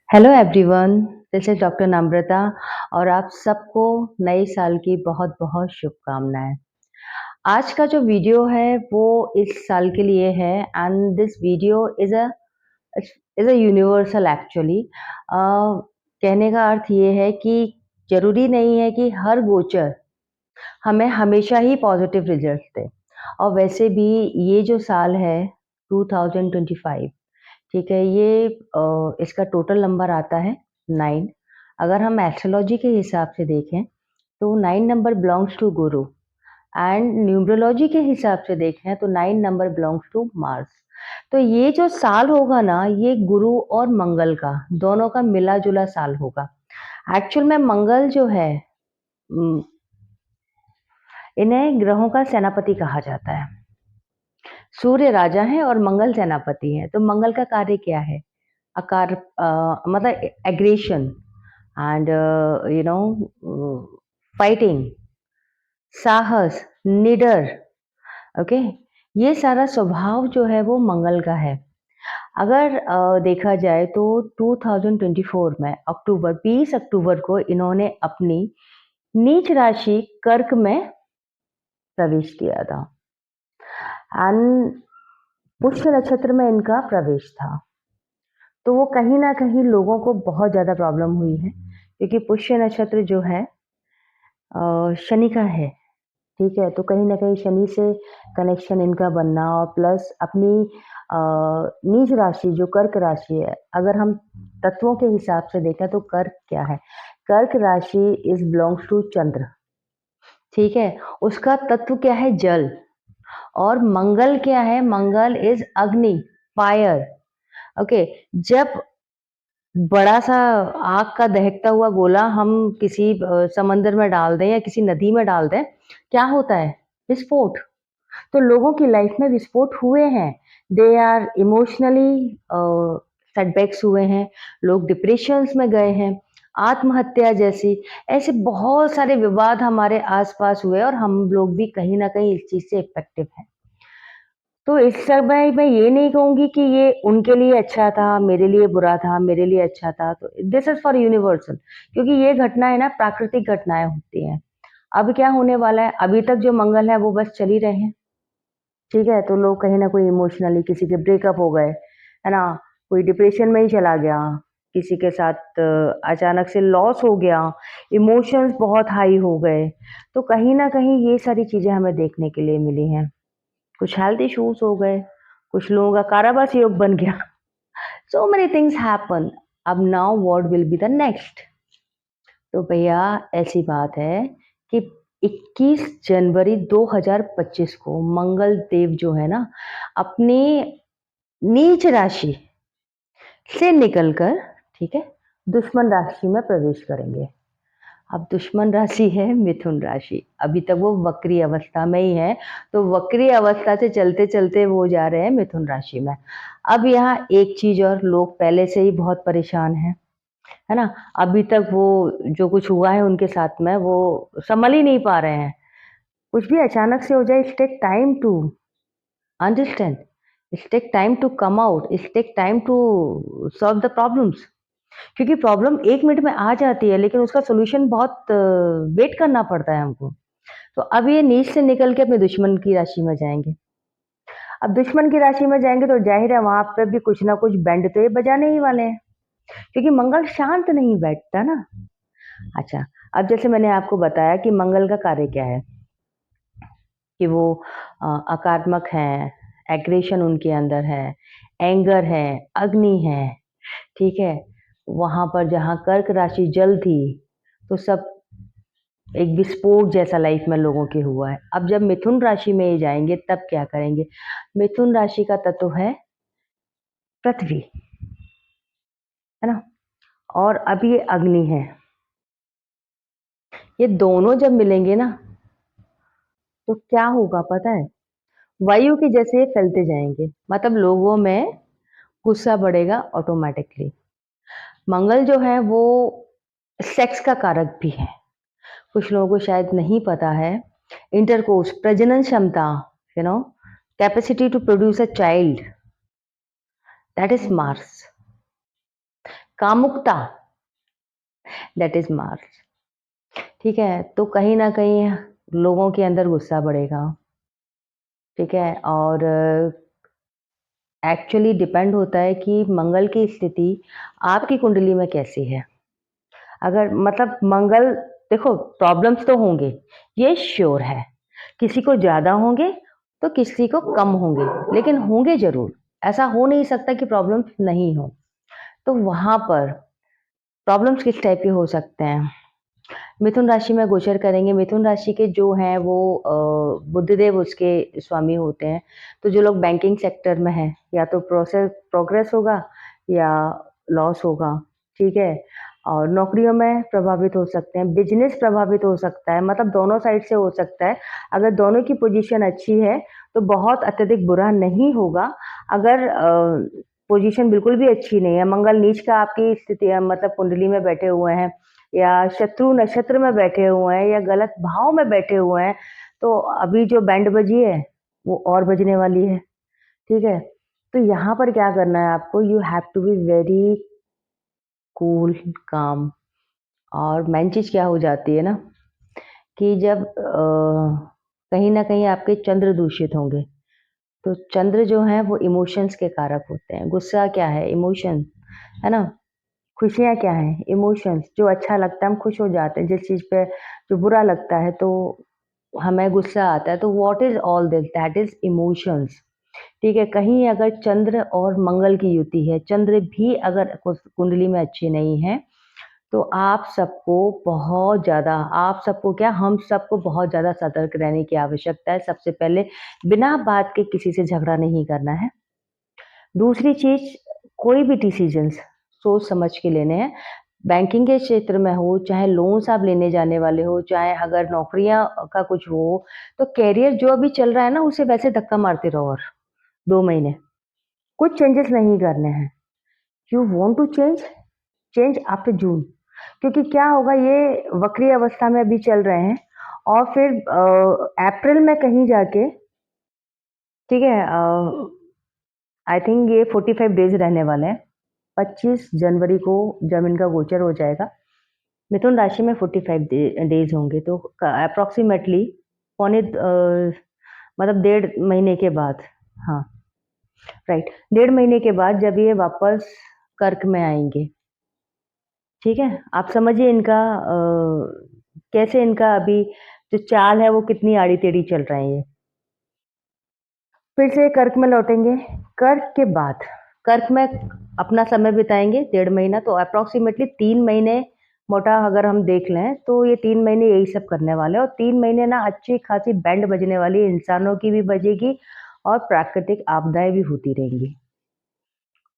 Hello everyone, this is doctor Namrata और आप सबको नए साल की बहुत-बहुत शुभकामनाएँ। आज का जो वीडियो है वो इस साल के लिए है and this video is a universal actually. कहने का अर्थ ये है कि ज़रूरी नहीं है कि हर गोचर हमें हमेशा ही पॉजिटिव रिजल्ट दे। और वैसे भी ये जो साल है 2025, ठीक है, ये इसका टोटल नंबर आता है 9। अगर हम एस्ट्रोलॉजी के हिसाब से देखें तो 9 number belongs to Guru and numerology के हिसाब से देखें तो 9 नंबर बिलोंग्स टू मार्स। तो ये जो साल होगा ना, ये गुरु और मंगल का दोनों का मिला-जुला साल होगा। एक्चुअल में मंगल जो है, उम, इन्हें ग्रहों का सेनापति कहा जाता है। सूर्य राजा हैं और मंगल सेनापति हैं। तो मंगल का कार्य क्या है? मतलब एग्रेशन एंड फाइटिंग, साहस, निडर। ओके, ये सारा स्वभाव जो है वो मंगल का है। अगर देखा जाए तो 2024 में अक्टूबर 20 अक्टूबर को इन्होंने अपनी नीच राशि कर्क में प्रवेश किया था एंड पुष्य नक्षत्र में इनका प्रवेश था। तो वो कहीं न कहीं लोगों को बहुत ज़्यादा प्रॉब्लम हुई है क्योंकि पुष्य नक्षत्र जो है शनि का है, ठीक है? तो कहीं न कहीं शनि से कनेक्शन इनका बनना और प्लस अपनी नीच राशि जो कर्क राशि है, अगर हम तत्वों के हिसाब से देखें तो कर्क क्या है? कर्क राशि इज़ बिलॉन्ग्स टू चंद्र, ठीक है? उसका तत्व क्या है? जल। और मंगल क्या है? मंगल इज़ अग्नि, फायर। ओके, जब बड़ा-सा आग का दहकता हुआ गोला हम किसी समंदर में डाल दें या किसी नदी में डाल दें, क्या होता है? विस्फोट। तो लोगों की लाइफ में विस्फोट हुए हैं। दे आर इमोशनली सेटबैक्स हुए हैं, लोग डिप्रेशंस में गए हैं, आत्महत्या जैसी ऐसे बहुत सारे विवाद हमारे आस-पास हुए और हम लोग भी कहीं न कहीं इस चीज़ से इफ़ेक्टिव हैं। तो इस समय मैं ये नहीं कहूँगी कि ये उनके लिए अच्छा था, मेरे लिए बुरा था, मेरे लिए अच्छा था। तो दिस इज़ फॉर यूनिवर्सल, क्योंकि ये घटनाएँ ना प्राकृतिक घटनाएँ होती हैं। अब क्या होने वाला है, अभी तक जो मंगल है वो बस चल ही रहे हैं, ठीक है? तो लोग कहीं न कोई इमोशनली किसी के ब्रेकअप हो गए, है ना? कोई डिप्रेशन में ही चला गया, किसी के साथ अचानक से लॉस हो गया, इमोशंस बहुत हाई हो गए। तो कहीं न कहीं ये सारी चीज़ें हमें देखने के लिए मिली हैं। कुछ हेल्थ इश्यूज हो गए, कुछ लोगों का कारावास योग बन गया। So many things happen. अब now what will be the next? तो भैया ऐसी बात है कि 21 जनवरी 2025 को मंगल देव जो है ना, अपनी नीच राशि से निकलकर, ठीक है, दुश्मन राशि में प्रवेश करेंगे। अब दुश्मन राशि है मिथुन राशि। अभी तक वो वक्री अवस्था में ही है, तो वक्री अवस्था से चलते-चलते वो जा रहे हैं मिथुन राशि में। अब यहाँ एक चीज़ और, लोग पहले से ही बहुत परेशान हैं, है ना? अभी तक वो जो कुछ हुआ है उनके साथ में वो सँभल ही नहीं पा रहे हैं। कुछ भी अचानक से हो जाए, it's take time to understand, it's take time to come out, it's take time to solve the problems. क्योंकि प्रॉब्लम 1 मिनट में आ जाती है, लेकिन उसका सॉल्यूशन बहुत वेट करना पड़ता है हमको। तो अब ये नीच से निकल के अपने दुश्मन की राशि में जाएँगे। अब दुश्मन की राशि में जाएँगे तो ज़ाहिर है वहाँ पे भी कुछ ना कुछ बैंड तो ये बजाने ही वाले हैं, क्योंकि मंगल शांत नहीं बैठता ना। अच्छा, अब जैसे मैंने आपको बताया कि मंगल का कार्य क्या है, कि वो आक्रामक हैं, एग्रेशन उनके अंदर है, एंगर है, अग्नि है, ठीक है? वहाँ पर जहाँ कर्क राशि जल थी, तो सब एक विस्फोट जैसा लाइफ में लोगों के हुआ है। अब जब मिथुन राशि में ये जाएँगे तब क्या करेंगे? मिथुन राशि का तत्व है पृथ्वी, है ना? और अब ये अग्नि है। ये दोनों जब मिलेंगे ना, तो क्या होगा पता है? वायु के जैसे ये फैलते जाएँगे। मतलब लोगों में गुस्सा बढ़ेगा ऑटोमैटिकली। मंगल जो है वो सेक्स का कारक भी है। कुछ लोगों को शायद नहीं पता है। इंटरकोर्स, प्रजनन क्षमता, you know, capacity to produce a child, that is Mars. कामुकता, दैट इज़ मार्स। ठीक है? तो कहीं न कहीं लोगों के अंदर गुस्सा बढ़ेगा, ठीक है? और एक्चुअली डिपेंड होता है कि मंगल की स्थिति आपकी कुंडली में कैसी है। अगर मतलब मंगल देखो प्रॉब्लम्स तो होंगे, ये श्योर है। किसी को ज़्यादा होंगे, तो किसी को कम होंगे, लेकिन होंगे ज़रूर। ऐसा हो नहीं सकता कि प्रॉब्लम्स नहीं हो। तो वहाँ पर प्रॉब्लम्स किस टाइप के हो सकते हैं? मिथुन राशि में गोचर करेंगे, मिथुन राशि के जो हैं वो बुधदेव उसके स्वामी होते हैं। तो जो लोग बैंकिंग सेक्टर में हैं, या तो प्रोग्रेस होगा या लॉस होगा, ठीक है? और नौकरियों में प्रभावित हो सकते हैं, बिज़नेस प्रभावित हो सकता है, मतलब दोनों साइड से हो सकता है। अगर दोनों की पोज़ीशन अच्छी है, तो बहुत अत्यधिक बुरा नहीं होगा। अगर पोज़ीशन बिल्कुल भी अच्छी नहीं है, मंगल नीच का आपकी स्थिति मतलब कुंडली में बैठे हुए हैं, या शत्रु नक्षत्र में बैठे हुए हैं, या गलत भाव में बैठे हुए हैं, तो अभी जो बैंड बजी है, वो और बजने वाली है, ठीक है? तो यहाँ पर क्या करना है आपको, you have to be very cool, calm. और मेन चीज़ क्या हो जाती है ना, कि जब कहीं न कहीं आपके चंद्र दूषित होंगे, तो चंद्र जो हैं वो इमोशंस के कारक होते हैं। गुस्सा क्या है? इमोशन, है ना? खुशियाँ क्या हैं? इमोशंस। जो अच्छा लगता है हम खुश हो जाते हैं, जिस चीज़ पे जो बुरा लगता है तो हमें गुस्सा आता है, तो what is all this? That is emotions, ठीक है? कहीं अगर चंद्र और मंगल की युति है, चंद्र भी अगर कुंडली में अच्छी नहीं है, तो आप सबको बहुत ज़्यादा, आप सबको क्या, हम सबको बहुत ज़्यादा सतर्क रहने की आवश्यकता है। सबसे पहले बिना बात के किसी से झगड़ा नहीं करना है। दूसरी चीज़, कोई भी डिसीज़न्स सोच समझ के लेने हैं। बैंकिंग के क्षेत्र में हो, चाहे लोन्स आप लेने जाने वाले हो, चाहे अगर नौकरियाँ का कुछ हो, तो करियर जो अभी चल रहा है ना, उसे वैसे धक्का मारते रहो और 2 महीने। कुछ चेंजेस नहीं करने हैं। You want to change, change after June. क्योंकि क्या होगा, ये वक्री अवस्था में अभी चल रहे हैं, और फिर अप्रैल में कहीं जाके, ठीक है, आई थिंक ये 45 डेज़ रहने वाले हैं। 25 जनवरी को जब इनका गोचर हो जाएगा, मिथुन राशि में 45 डेज़ होंगे, तो अप्रॉक्सिमेटली पौने मतलब डेढ़ महीने के बाद, हाँ, राइट, डेढ़ महीने के बाद जब ये वापस कर्क में आएँगे, ठीक है? आप समझिए इनका कैसे इनका अभी जो चाल है वो कितनी आड़ी-टेढ़ी चल रहे हैं ये। फिर से कर्क में लौटेंगे, कर्क के बाद कर्क में अपना समय बिताएँगे डेढ़ महीना, तो अप्रॉक्सिमेटली 3 महीने मोटा अगर हम देख लें, तो ये 3 महीने यही सब करने वाले हैं, और 3 महीने ना अच्छी खासी बैंड बजने वाली है, इंसानों की भी बजेगी और प्राकृतिक आपदाएँ भी होती रहेंगी।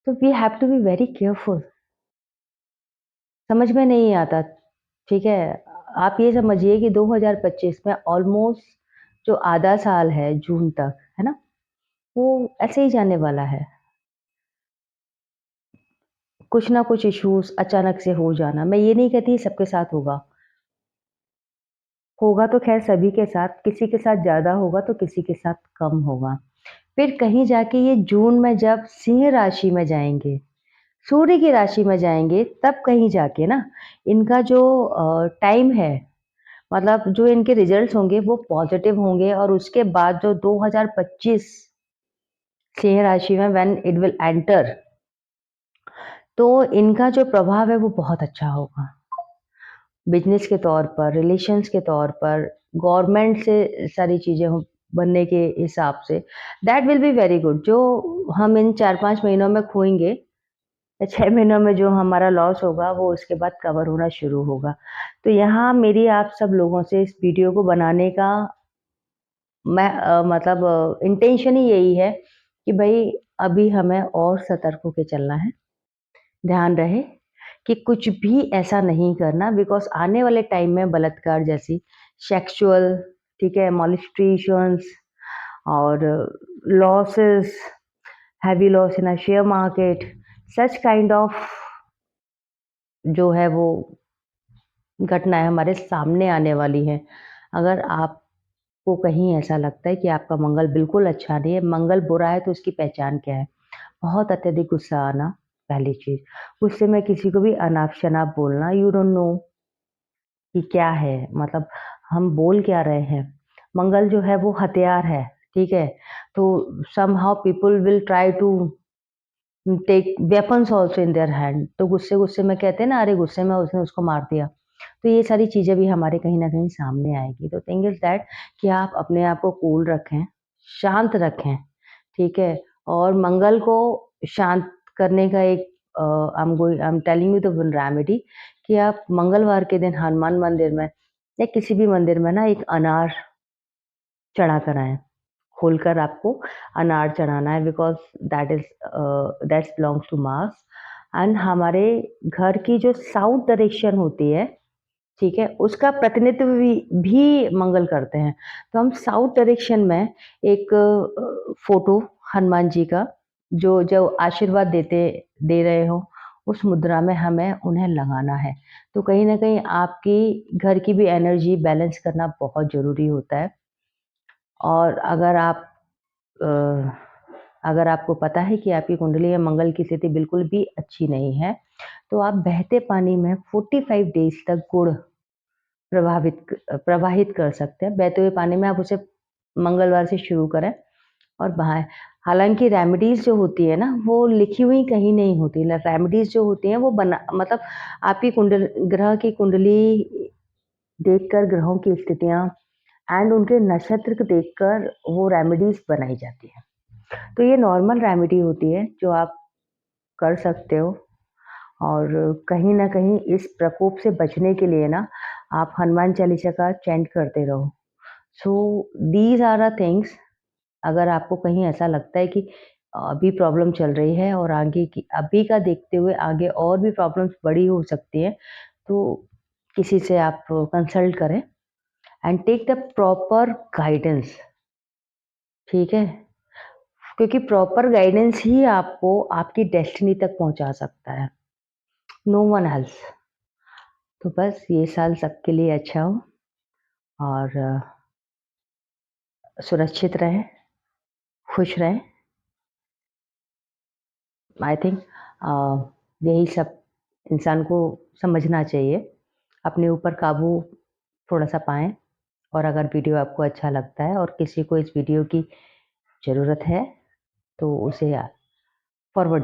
तो we have to be very careful. समझ में नहीं आता, ठीक है? आप ये समझिए कि 2025 में ऑलमोस्ट जो आधा साल है जून तक, है ना? वो ऐसे ही जाने वाला है। कुछ ना कुछ इश्यूज़ अचानक से हो जाना, मैं ये नहीं कहती सबके साथ होगा। होगा तो ख़ैर सभी के साथ, किसी के साथ ज़्यादा होगा तो किसी के साथ कम होगा। फिर कहीं जाके ये जून में जब सिंह राशि में जाएँगे, सूर्य की राशि में जाएँगे, तब कहीं जाके ना इनका जो टाइम है, मतलब जो इनके रिजल्ट्स होंगे वो पॉज़िटिव होंगे, और उसके बाद जो 2025 सिंह राशि में व्हेन इट विल एंटर, तो इनका जो प्रभाव है वो बहुत अच्छा होगा। बिज़नेस के तौर पर, रिलेशंस के तौर पर, गवर्नमेंट से सारी चीज़ें हो बनने के हिसाब से, that will be very good. जो हम इन 4-5 महीनों में खोएँगे, या 6 महीनों में जो हमारा लॉस होगा, वो उसके बाद कवर होना शुरू होगा। तो यहाँ मेरी आप सब लोगों से इस वीडियो को बनाने का मैं मतलब इंटेंशन ही यही है कि भई अभी हमें और सतर्क होके चलना है। ध्यान रहे कि कुछ भी ऐसा नहीं करना, बिकॉज़ आने वाले टाइम में बलात्कार जैसी सेक्सुअल, ठीक है, मॉलेस्टेशंस और losses, heavy loss in a share market, such kind of जो है वो घटनाएँ हमारे सामने आने वाली हैं। अगर आपको कहीं ऐसा लगता है कि आपका मंगल बिल्कुल अच्छा नहीं है, मंगल बुरा है, तो उसकी पहचान क्या है? बहुत अत्यधिक गुस्सा आना, पहली चीज़। गुस्से में किसी को भी अनाप-शनाप बोलना, यू डोंट नो कि क्या है, मतलब हम बोल क्या रहे हैं। मंगल जो है वो हथियार है, ठीक है? तो somehow people will try to take weapons also in their hand. तो गुस्से-गुस्से में कहते हैं ना, अरे गुस्से में उसने उसको मार दिया। तो ये सारी चीज़ें भी हमारे कहीं न कहीं सामने आएगी। तो थिंग इज़ दैट कि आप अपने आप को कूल रखें, शांत रखें, ठीक है? और मंगल को शांत करने का एक I am telling you the one remedy कि आप मंगलवार के दिन हनुमान मंदिर में या किसी भी मंदिर में ना एक अनार चढ़ा कर आएँ। खोलकर आपको अनार चढ़ाना है, because that is that's belongs to Mars. And हमारे घर की जो साउथ डायरेक्शन होती है, ठीक है? उसका प्रतिनिधित्व भी मंगल करते हैं। तो हम साउथ डायरेक्शन में एक फ़ोटो हनुमान जी का जो जो आशीर्वाद दे रहे हों, उस मुद्रा में हमें उन्हें लगाना है। तो कहीं न कहीं आपकी घर की भी एनर्जी बैलेंस करना बहुत ज़रूरी होता है। और अ, अगर आपको पता है कि आपकी कुंडली में मंगल की स्थिति बिल्कुल भी अच्छी नहीं है, तो आप बहते पानी में 45 डेज़ तक गुड़ प्रवाहित कर सकते हैं। बहते हुए पानी में आप उसे मंगलवार से शुरू करें और बहाएँ। हालाँकि रेमेडीज़ जो होती है ना, वो लिखी हुई कहीं नहीं होती। ल रेमेडीज़ जो होती हैं वो बना मतलब आपकी ग्रह की कुंडली देखकर, ग्रहों की स्थितियाँ एंड उनके नक्षत्र को देखकर वो रेमेडीज़ बनाई जाती हैं। तो ये नॉर्मल रेमेडी होती है जो आप कर सकते हो। और कहीं न कहीं इस प्रकोप से बचने के लिए ना आप हनुमान चालीसा का चैंट करते रहो। सो दीज़ आर द थिंग्स। अगर आपको कहीं ऐसा लगता है कि अभी प्रॉब्लम चल रही है और आगे की अभी का देखते हुए आगे और भी प्रॉब्लम्स बड़ी हो सकती हैं, तो किसी से आप कंसल्ट करें and take the proper guidance, ठीक है? क्योंकि प्रॉपर गाइडेंस ही आपको आपकी डेस्टिनी तक पहुँचा सकता है, नो वन एल्स। तो बस ये साल सबके लिए अच्छा हो और सुरक्षित रहें, खुश रहें। आई थिंक यही सब इंसान को समझना चाहिए। अपने ऊपर काबू थोड़ा-सा पाएँ। और अगर वीडियो आपको अच्छा लगता है और किसी को इस वीडियो की ज़रूरत है, तो उसे फॉरवर्ड